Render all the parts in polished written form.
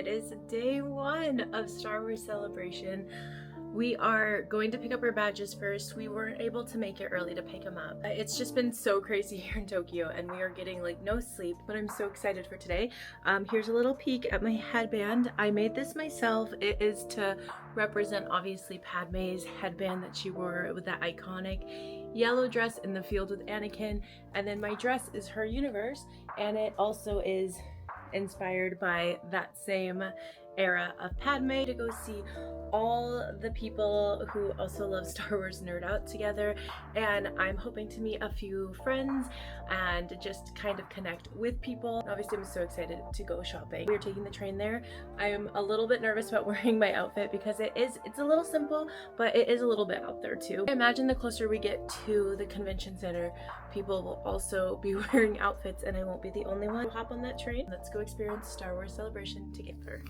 It is day one of Star Wars Celebration. We are going to pick up our badges first. We weren't able to make it early to pick them up. It's just been so crazy here in Tokyo and we are getting like no sleep, but I'm so excited for today. Here's a little peek at my headband. I made this myself. It is to represent obviously Padme's headband that she wore with that iconic yellow dress in the field with Anakin. And then my dress is her universe, and it also is inspired by that same era of Padme, to go see all the people who also love Star Wars nerd out together. And I'm hoping to meet a few friends and just kind of connect with people. Obviously I'm so excited to go shopping. We're taking the train there. I'm a little bit nervous about wearing my outfit because it's a little simple, but it is a little bit out there too. I imagine the closer we get to the convention center, people will also be wearing outfits and I won't be the only one. We'll hop on that train. Let's go experience Star Wars Celebration together.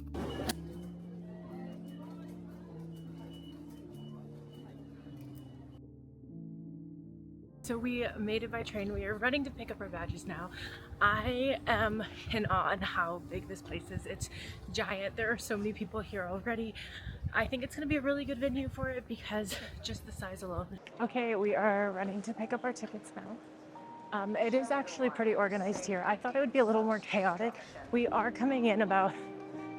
So we made it by train. We are running to pick up our badges now. I am in awe on how big this place is. It's giant. There are so many people here already. I think it's going to be a really good venue for it because just the size alone. Okay, we are running to pick up our tickets now. It is actually pretty organized here. I thought it would be a little more chaotic. We are coming in about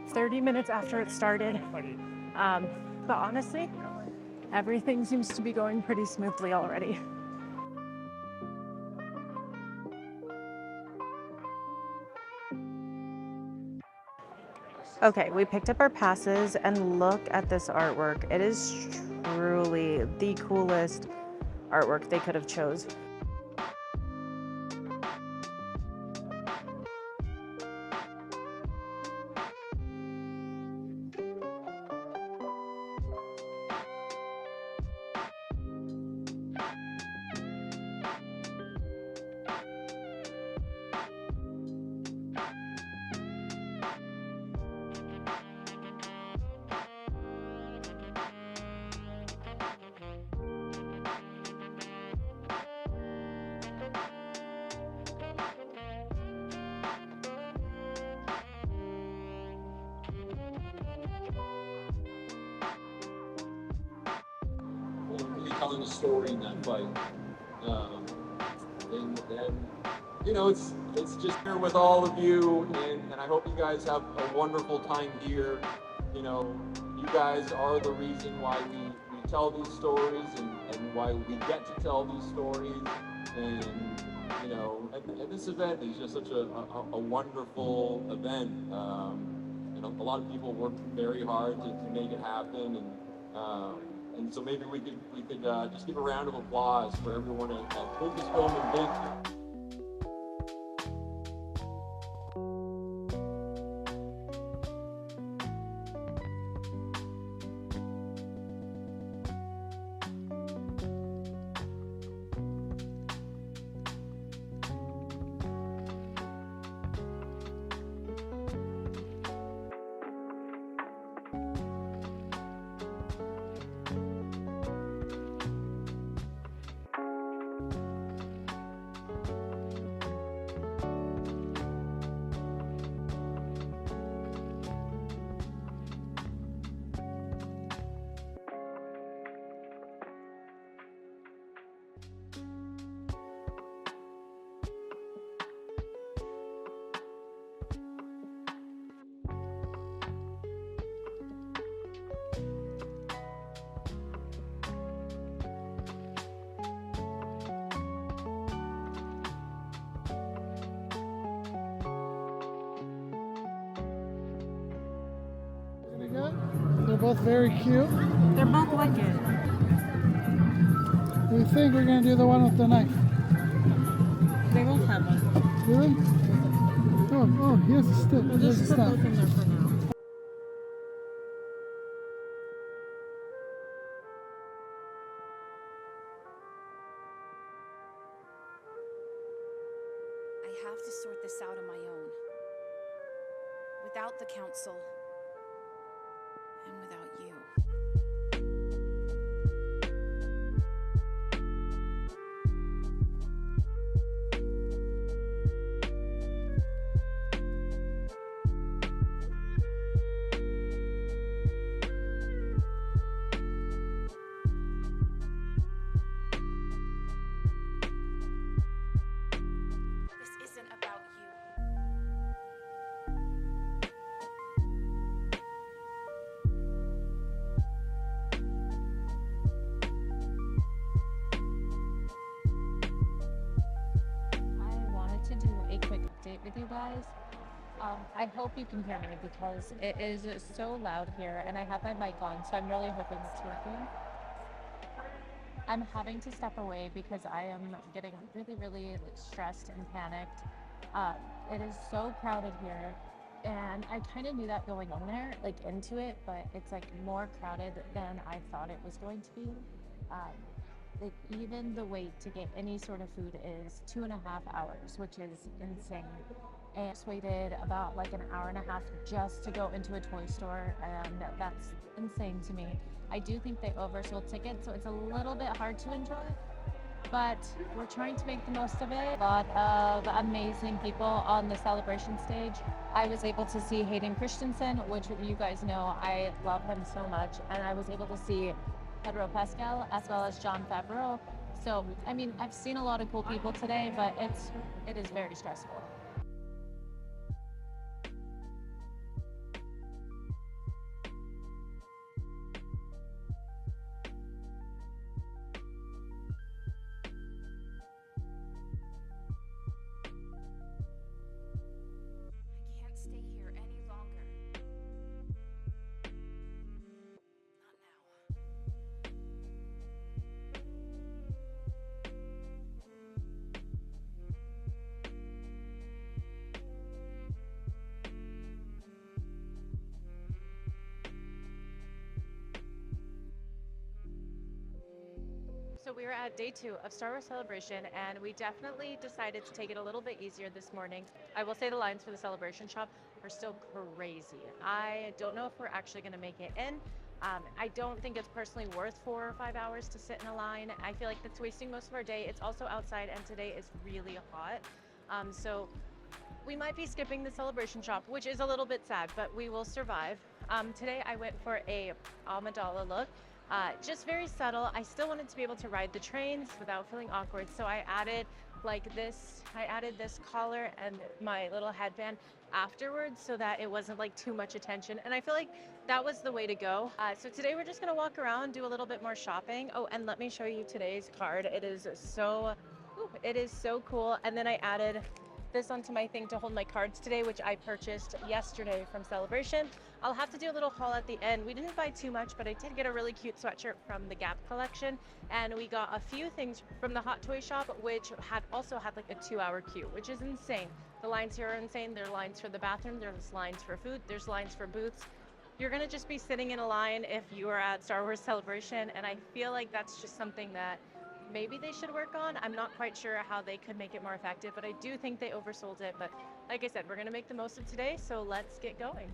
30 minutes after it started. But honestly, everything seems to be going pretty smoothly already. Okay, we picked up our passes and look at this artwork. It is truly the coolest artwork they could have chose. Telling a story in that fight, and you know, it's just here with all of you, and I hope you guys have a wonderful time here. You know, you guys are the reason why we tell these stories and why we get to tell these stories, and you know, and this event is just such a wonderful event. You know, a lot of people work very hard to make it happen, and so maybe we could just give a round of applause for everyone at Lucasfilm and Big. They're both very cute. They're both wicked. We think we're going to do the one with the knife. They both have one. Really? Oh, here's a stick. We'll Here's just a put staff. both in there for now. I have to sort this out on my own. Without the council. And without you. guys. I hope you can hear me because it is so loud here and I have my mic on, so I'm really hoping it's working. I'm having to step away because I am getting really, really stressed and panicked. Um, it is so crowded here, and I kind of knew that going in there, like into it, but it's like more crowded than I thought it was going to be. Um, like even the wait to get any sort of food is 2.5 hours, which is insane. And I just waited about like an hour and a half just to go into a toy store, and that's insane to me. I do think they oversold tickets, so it's a little bit hard to enjoy, but we're trying to make the most of it. A lot of amazing people on the celebration stage. I was able to see Hayden Christensen, which you guys know I love him so much, and I was able to see Pedro Pascal as well as John Favreau. So, I mean, I've seen a lot of cool people today, but it is very stressful. I can't stay here any longer. Not now. So we were at day 2 of Star Wars Celebration, and we definitely decided to take it a little bit easier this morning. I will say the lines for the celebration shop are still crazy. I don't know if we're actually going to make it in. I don't think it's personally worth 4 or 5 hours to sit in a line. I feel like that's wasting most of our day. It's also outside, and today is really hot. So we might be skipping the celebration shop, which is a little bit sad, but we will survive. Today I went for a Amidala look. Just very subtle. I still wanted to be able to ride the trains without feeling awkward, so I added this collar and my little headband afterwards so that it wasn't like too much attention, and I feel like that was the way to go. So today we're just gonna walk around, do a little bit more shopping. Oh, and let me show you today's card. It is so cool. And then I added this onto my thing to hold my cards today, which I purchased yesterday from Celebration. I'll have to do a little haul at the end. We didn't buy too much, but I did get a really cute sweatshirt from the Gap collection, and we got a few things from the Hot Toy shop, which also had like a 2-hour queue, which is insane. The lines here are insane. There are lines for the bathroom, there's lines for food, there's lines for booths. You're gonna just be sitting in a line if you are at Star Wars Celebration, and I feel like that's just something that maybe they should work on. I'm not quite sure how they could make it more effective, but I do think they oversold it. But like I said, we're gonna make the most of today, so let's get going.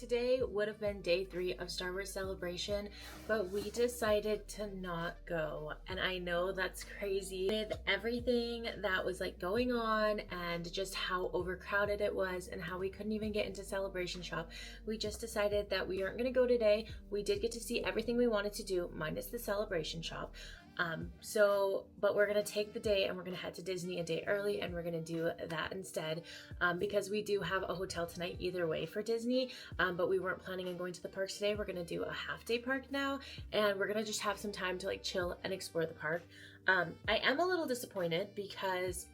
today would have been day 3 of Star Wars Celebration, but we decided to not go. And I know that's crazy with everything that was like going on and just how overcrowded it was and how we couldn't even get into Celebration Shop. We just decided that we aren't going to go today. We did get to see everything we wanted to do minus the Celebration Shop. But we're gonna take the day and we're gonna head to Disney a day early, and we're gonna do that instead, because we do have a hotel tonight either way for Disney, but we weren't planning on going to the parks today. We're gonna do a half-day park now, and we're gonna just have some time to like chill and explore the park. I am a little disappointed because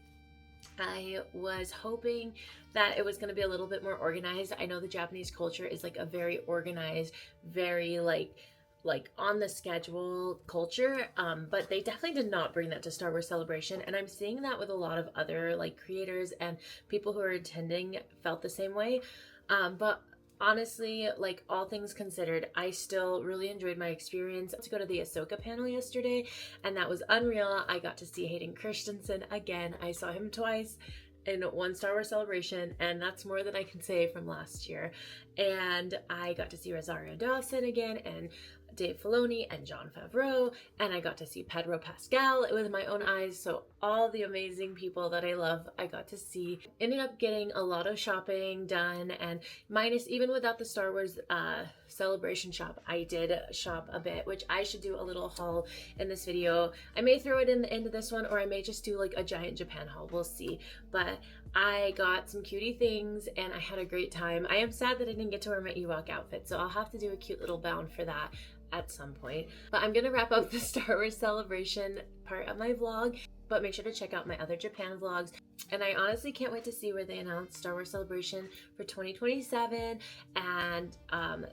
I was hoping that it was going to be a little bit more organized. I know the Japanese culture is like a very organized, very like on the schedule culture, but they definitely did not bring that to Star Wars Celebration, and I'm seeing that with a lot of other like creators and people who are attending felt the same way. But honestly, like all things considered, I still really enjoyed my experience. To go to the Ahsoka panel yesterday, and that was unreal. I got to see Hayden Christensen again. I saw him twice in one Star Wars Celebration, and that's more than I can say from last year. And I got to see Rosario Dawson again, and Dave Filoni and Jon Favreau, and I got to see Pedro Pascal with my own eyes. So all the amazing people that I love, I got to see. Ended up getting a lot of shopping done, and minus even without the Star Wars Celebration Shop, I did shop a bit, which I should do a little haul in this video. I may throw it in the end of this one, or I may just do like a giant Japan haul. We'll see. But I got some cutie things and I had a great time. I am sad that I didn't get to wear my Ewok outfit, so I'll have to do a cute little bound for that at some point. But I'm gonna wrap up the Star Wars Celebration part of my vlog, but make sure to check out my other Japan vlogs. And I honestly can't wait to see where they announce Star Wars Celebration for 2027, and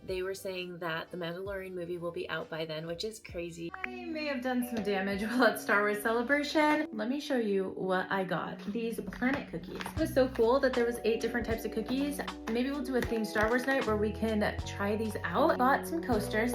they were saying that the Mandalorian movie will be out by then, which is crazy. I may have done some damage while at Star Wars Celebration. Let me show you what I got. These planet cookies. It was so cool that there was 8 different types of cookies. Maybe we'll do a themed Star Wars night where we can try these out. Bought some coasters.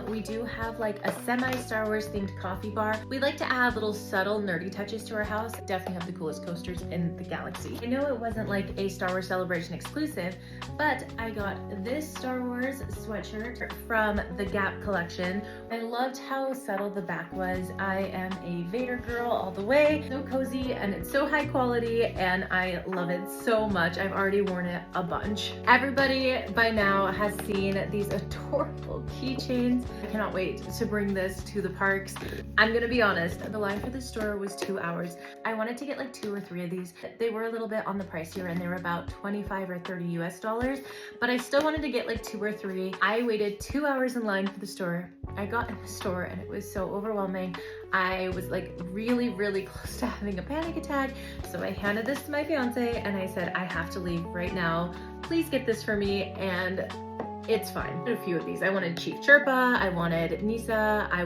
We do have like a semi-Star Wars themed coffee bar. We like to add little subtle nerdy touches to our house. Definitely have the coolest coasters in the galaxy. I know it wasn't like a Star Wars Celebration exclusive, but I got this Star Wars sweatshirt from the Gap collection. I loved how subtle the back was. I am a Vader girl all the way. So cozy, and it's so high quality, and I love it so much. I've already worn it a bunch. Everybody by now has seen these adorable keychains. I cannot wait to bring this to the parks. I'm gonna be honest, the line for the store was 2 hours. I wanted to get like 2 or 3 of these. They were a little bit on the pricier, and they were about 25 or 30 US dollars, but I still wanted to get like 2 or 3. I waited 2 hours in line for the store. I got in the store and it was so overwhelming. I was like really close to having a panic attack. So I handed this to my fiance and I said, I have to leave right now. Please get this for me. And it's fine. A few of these. I wanted Chief Chirpa, I wanted Nisa, I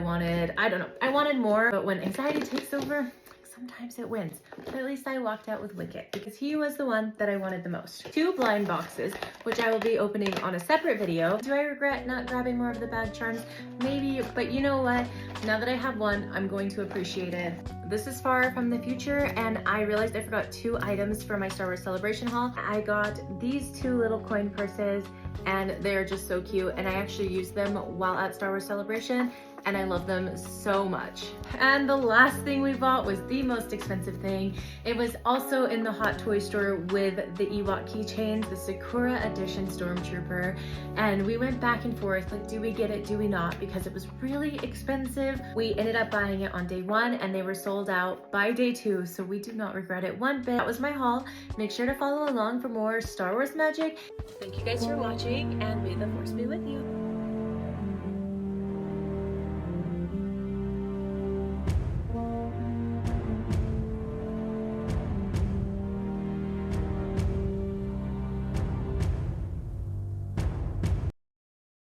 don't know. I wanted more, but when anxiety takes over, sometimes it wins. But at least I walked out with Wicket because he was the one that I wanted the most. 2 blind boxes, which I will be opening on a separate video. Do I regret not grabbing more of the bad charms? Maybe, but you know what? Now that I have one, I'm going to appreciate it. This is far from the future, and I realized I forgot 2 items for my Star Wars Celebration haul. I got these 2 little coin purses, and they're just so cute, and I actually used them while at Star Wars Celebration, and I love them so much. And the last thing we bought was the most expensive thing. It was also in the Hot Toy store with the Ewok keychains, the Sakura Edition Stormtrooper, and we went back and forth, like, do we get it, do we not? Because it was really expensive. We ended up buying it on day 1, and they were sold out by day 2, so we do not regret it one bit. That was my haul. Make sure to follow along for more Star Wars magic. Thank you guys for watching, and may the Force be with you.